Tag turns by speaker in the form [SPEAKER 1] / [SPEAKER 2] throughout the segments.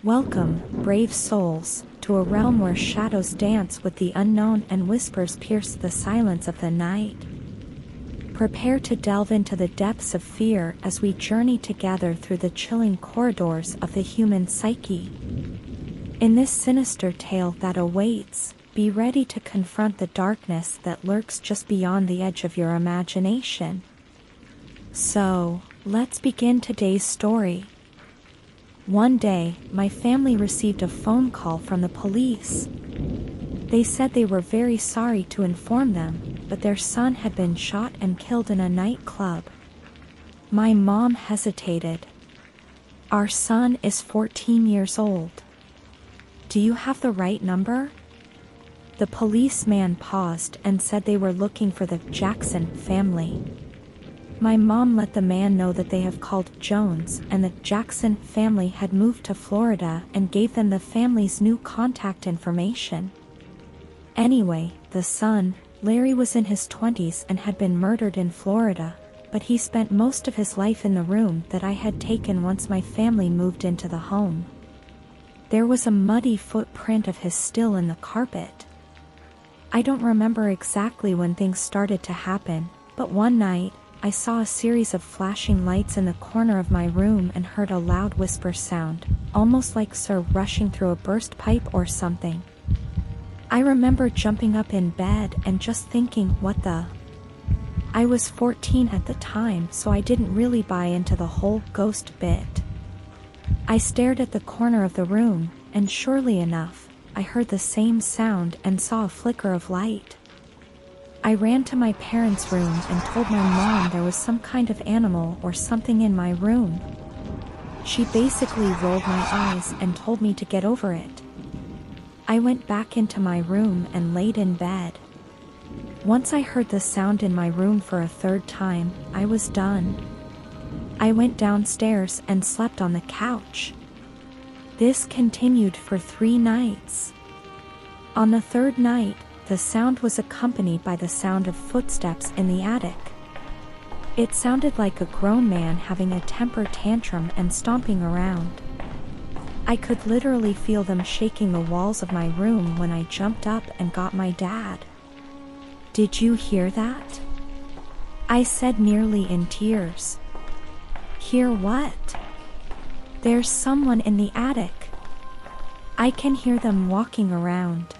[SPEAKER 1] Welcome, brave souls, to a realm where shadows dance with the unknown and whispers pierce the silence of the night. Prepare to delve into the depths of fear as we journey together through the chilling corridors of the human psyche. In this sinister tale that awaits, be ready to confront the darkness that lurks just beyond the edge of your imagination. So, let's begin today's story. One day, my family received a phone call from the police. They said they were very sorry to inform them, but their son had been shot and killed in a nightclub. My mom hesitated. Our son is 14 years old. Do you have the right number? The policeman paused and said they were looking for the Jackson family. My mom let the man know that they have called Jones and the Jackson family had moved to Florida and gave them the family's new contact information. Anyway, the son, Larry, was in his 20s and had been murdered in Florida, but he spent most of his life in the room that I had taken once my family moved into the home. There was a muddy footprint of his still in the carpet. I don't remember exactly when things started to happen, but one night, I saw a series of flashing lights in the corner of my room and heard a loud whisper sound, almost like Sir rushing through a burst pipe or something. I remember jumping up in bed and just thinking, what the? I was 14 at the time, so I didn't really buy into the whole ghost bit. I stared at the corner of the room, and surely enough, I heard the same sound and saw a flicker of light. I ran to my parents' room and told my mom there was some kind of animal or something in my room. She basically rolled my eyes and told me to get over it. I went back into my room and laid in bed. Once I heard the sound in my room for a third time, I was done. I went downstairs and slept on the couch. This continued for 3 nights. On the third night, the sound was accompanied by the sound of footsteps in the attic. It sounded like a grown man having a temper tantrum and stomping around. I could literally feel them shaking the walls of my room when I jumped up and got my dad. "Did you hear that?" I said, nearly in tears. "Hear what?" "There's someone in the attic. I can hear them walking around."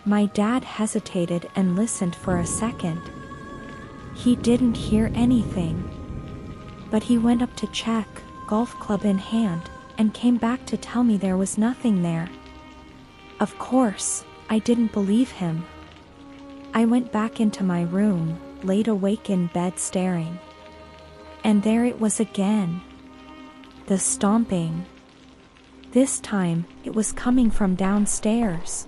[SPEAKER 1] My dad hesitated and listened for a second. He didn't hear anything. But he went up to check, golf club in hand, and came back to tell me there was nothing there. Of course, I didn't believe him. I went back into my room, laid awake in bed staring. And there it was again. The stomping. This time, it was coming from downstairs.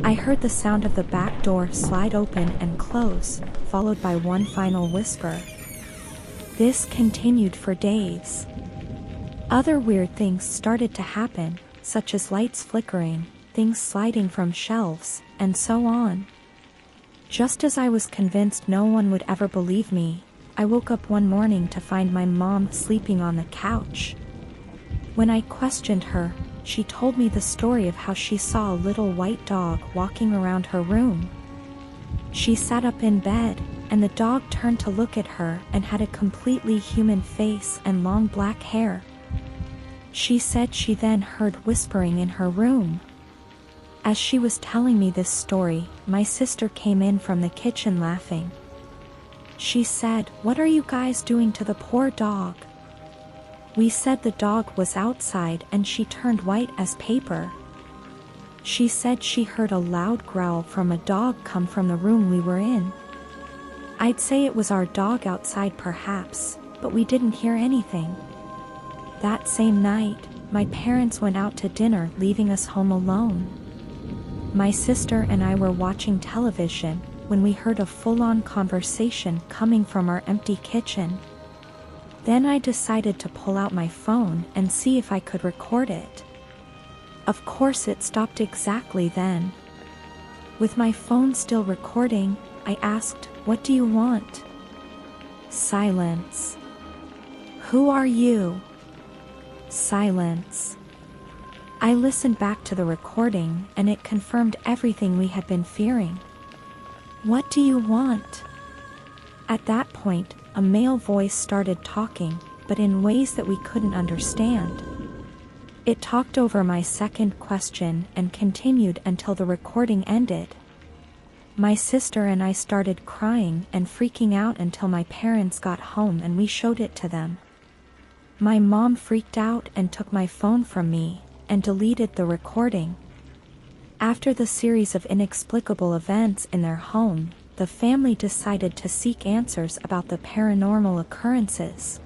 [SPEAKER 1] I heard the sound of the back door slide open and close, followed by one final whisper. This continued for days. Other weird things started to happen, such as lights flickering, things sliding from shelves, and so on. Just as I was convinced no one would ever believe me, I woke up one morning to find my mom sleeping on the couch. When I questioned her, she told me the story of how she saw a little white dog walking around her room. She sat up in bed, and the dog turned to look at her and had a completely human face and long black hair. She said she then heard whispering in her room. As she was telling me this story, my sister came in from the kitchen laughing. She said, "What are you guys doing to the poor dog?" We said the dog was outside and she turned white as paper. She said she heard a loud growl from a dog come from the room we were in. I'd say it was our dog outside perhaps, but we didn't hear anything. That same night, my parents went out to dinner, leaving us home alone. My sister and I were watching television when we heard a full-on conversation coming from our empty kitchen. Then I decided to pull out my phone and see if I could record it. Of course it stopped exactly then. With my phone still recording, I asked, "What do you want?" Silence. "Who are you?" Silence. I listened back to the recording and it confirmed everything we had been fearing. "What do you want?" At that point, a male voice started talking, but in ways that we couldn't understand. It talked over my second question and continued until the recording ended. My sister and I started crying and freaking out until my parents got home and we showed it to them. My mom freaked out and took my phone from me and deleted the recording. After the series of inexplicable events in their home, the family decided to seek answers about the paranormal occurrences.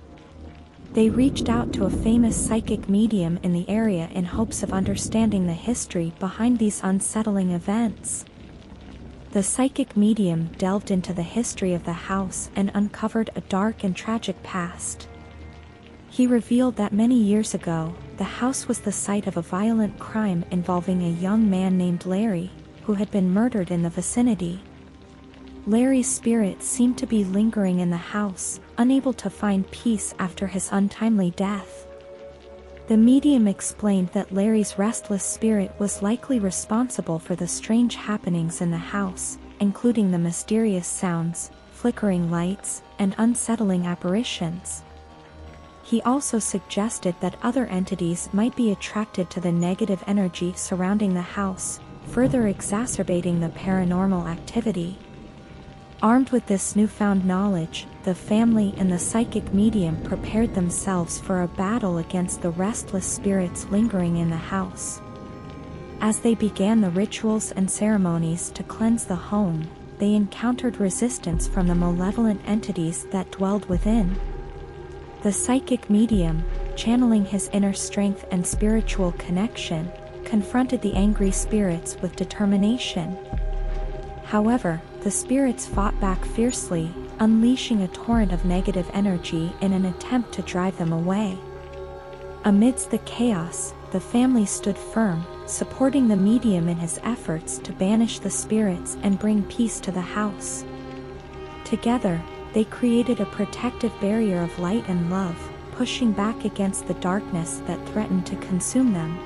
[SPEAKER 1] They reached out to a famous psychic medium in the area in hopes of understanding the history behind these unsettling events. The psychic medium delved into the history of the house and uncovered a dark and tragic past. He revealed that many years ago, the house was the site of a violent crime involving a young man named Larry, who had been murdered in the vicinity. Larry's spirit seemed to be lingering in the house, unable to find peace after his untimely death. The medium explained that Larry's restless spirit was likely responsible for the strange happenings in the house, including the mysterious sounds, flickering lights, and unsettling apparitions. He also suggested that other entities might be attracted to the negative energy surrounding the house, further exacerbating the paranormal activity. Armed with this newfound knowledge, the family and the psychic medium prepared themselves for a battle against the restless spirits lingering in the house. As they began the rituals and ceremonies to cleanse the home, they encountered resistance from the malevolent entities that dwelled within. The psychic medium, channeling his inner strength and spiritual connection, confronted the angry spirits with determination. However, the spirits fought back fiercely, unleashing a torrent of negative energy in an attempt to drive them away. Amidst the chaos, the family stood firm, supporting the medium in his efforts to banish the spirits and bring peace to the house. Together, they created a protective barrier of light and love, pushing back against the darkness that threatened to consume them.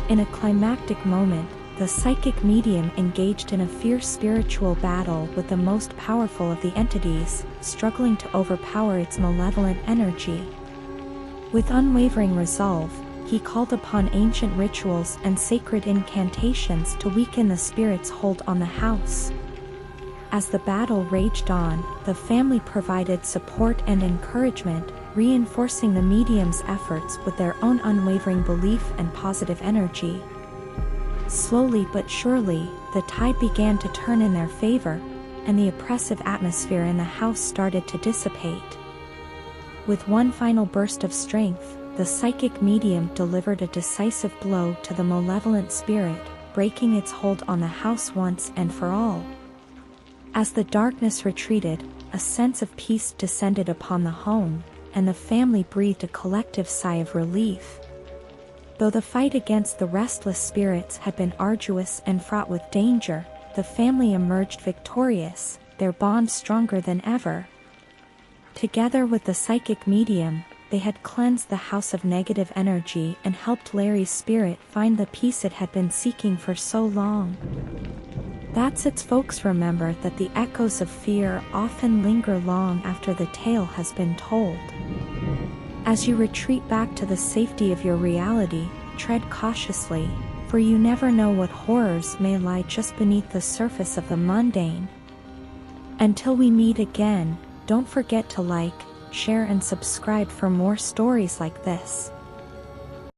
[SPEAKER 1] In a climactic moment, the psychic medium engaged in a fierce spiritual battle with the most powerful of the entities, struggling to overpower its malevolent energy. With unwavering resolve, he called upon ancient rituals and sacred incantations to weaken the spirit's hold on the house. As the battle raged on, the family provided support and encouragement, reinforcing the medium's efforts with their own unwavering belief and positive energy. Slowly but surely, the tide began to turn in their favor, and the oppressive atmosphere in the house started to dissipate. With one final burst of strength, the psychic medium delivered a decisive blow to the malevolent spirit, breaking its hold on the house once and for all. As the darkness retreated, a sense of peace descended upon the home, and the family breathed a collective sigh of relief. Though the fight against the restless spirits had been arduous and fraught with danger, the family emerged victorious, their bond stronger than ever. Together with the psychic medium, they had cleansed the house of negative energy and helped Larry's spirit find the peace it had been seeking for so long. That's it, folks. Remember that the echoes of fear often linger long after the tale has been told. As you retreat back to the safety of your reality, tread cautiously, for you never know what horrors may lie just beneath the surface of the mundane. Until we meet again, don't forget to like, share and subscribe for more stories like this.